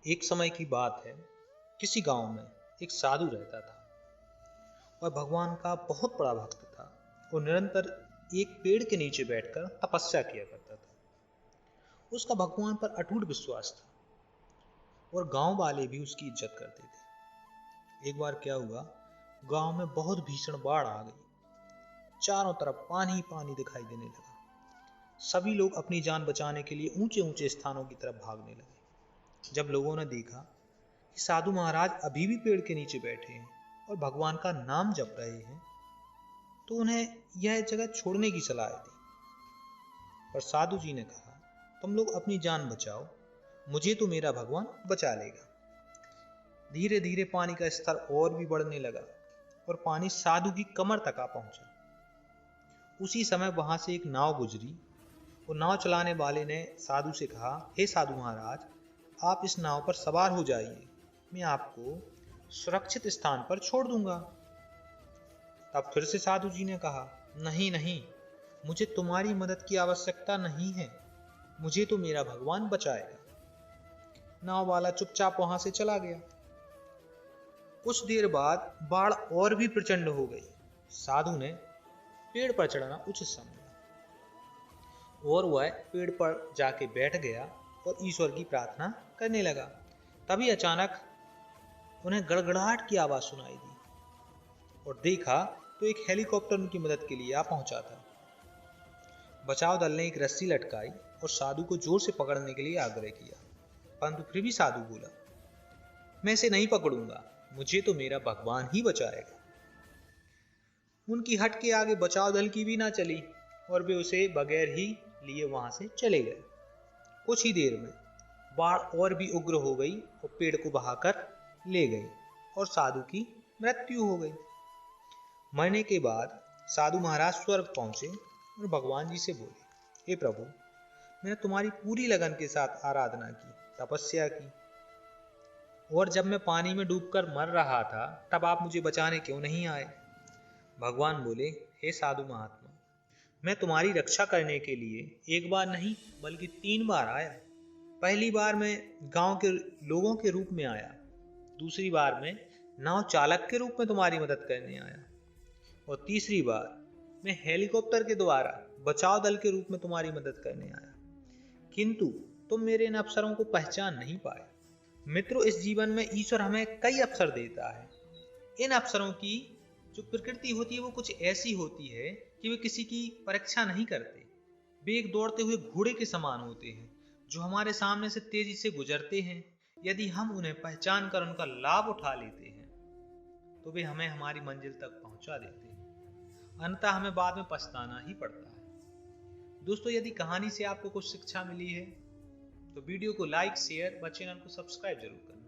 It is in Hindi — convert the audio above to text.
एक समय की बात है, किसी गांव में एक साधु रहता था और भगवान का बहुत बड़ा भक्त था और निरंतर एक पेड़ के नीचे बैठकर तपस्या किया करता था। उसका भगवान पर अटूट विश्वास था और गांव वाले भी उसकी इज्जत करते थे। एक बार क्या हुआ, गांव में बहुत भीषण बाढ़ आ गई। चारों तरफ पानी ही पानी दिखाई देने लगा। सभी लोग अपनी जान बचाने के लिए ऊंचे ऊंचे स्थानों की तरफ भागने लगे। जब लोगों ने देखा कि साधु महाराज अभी भी पेड़ के नीचे बैठे हैं और भगवान का नाम जप रहे हैं, तो उन्हें यह जगह छोड़ने की सलाह दी। पर साधु जी ने कहा, तुम लोग अपनी जान बचाओ, मुझे तो मेरा भगवान बचा लेगा। धीरे धीरे पानी का स्तर और भी बढ़ने लगा और पानी साधु की कमर तक आ पहुंचा। उसी समय वहां से एक नाव गुजरी और नाव चलाने वाले ने साधु से कहा, हे साधु महाराज, आप इस नाव पर सवार हो जाइए, मैं आपको सुरक्षित स्थान पर छोड़ दूंगा। तब फिर से साधु जी ने कहा, नहीं नहीं, मुझे तुम्हारी मदद की आवश्यकता नहीं है, मुझे तो मेरा भगवान बचाएगा। नाव वाला चुपचाप वहां से चला गया। कुछ देर बाद बाढ़ और भी प्रचंड हो गई। साधु ने पेड़ पर चढ़ना उचित समझा और वह पेड़ पर जाके बैठ गया और ईश्वर की प्रार्थना करने लगा। तभी अचानक उन्हें गड़गड़ाहट की आवाज सुनाई दी और देखा तो एक हेलीकॉप्टर उनकी मदद के लिए आ पहुंचा था। बचाव दल ने एक रस्सी लटकाई और साधु को जोर से पकड़ने के लिए आग्रह किया, परंतु फिर भी साधु बोला, मैं इसे नहीं पकड़ूंगा, मुझे तो मेरा भगवान ही बचाएगा। उनकी हट के आगे बचाव दल की भी ना चली और वे उसे बगैर ही लिए वहां से चले गए। कुछ ही देर में बाढ़ और भी उग्र हो गई और पेड़ को बहाकर ले गई और साधु की मृत्यु हो गई। मरने के बाद साधु महाराज स्वर्ग पहुंचे और भगवान जी से बोले, हे प्रभु, मैंने तुम्हारी पूरी लगन के साथ आराधना की, तपस्या की, और जब मैं पानी में डूबकर मर रहा था तब आप मुझे बचाने क्यों नहीं आए? भगवान बोले, हे साधु महात्मा, मैं तुम्हारी रक्षा करने के लिए एक बार नहीं बल्कि 3 बार आया। पहली बार मैं गांव के लोगों के रूप में आया, दूसरी बार मैं नाव चालक के रूप में तुम्हारी मदद करने आया, और तीसरी बार मैं हेलीकॉप्टर के द्वारा बचाव दल के रूप में तुम्हारी मदद करने आया, किंतु तुम मेरे इन अवसरों को पहचान नहीं पाए। मित्रों, इस जीवन में ईश्वर हमें कई अवसर देता है। इन अवसरों की जो प्रकृति होती है वो कुछ ऐसी होती है कि वे किसी की परीक्षा नहीं करते। वे एक दौड़ते हुए घोड़े के समान होते हैं जो हमारे सामने से तेजी से गुजरते हैं। यदि हम उन्हें पहचान कर उनका लाभ उठा लेते हैं तो वे हमें हमारी मंजिल तक पहुंचा देते हैं, अन्यथा हमें बाद में पछताना ही पड़ता है। दोस्तों, यदि कहानी से आपको कुछ शिक्षा मिली है तो वीडियो को लाइक, शेयर व चैनल को सब्सक्राइब जरूर करें।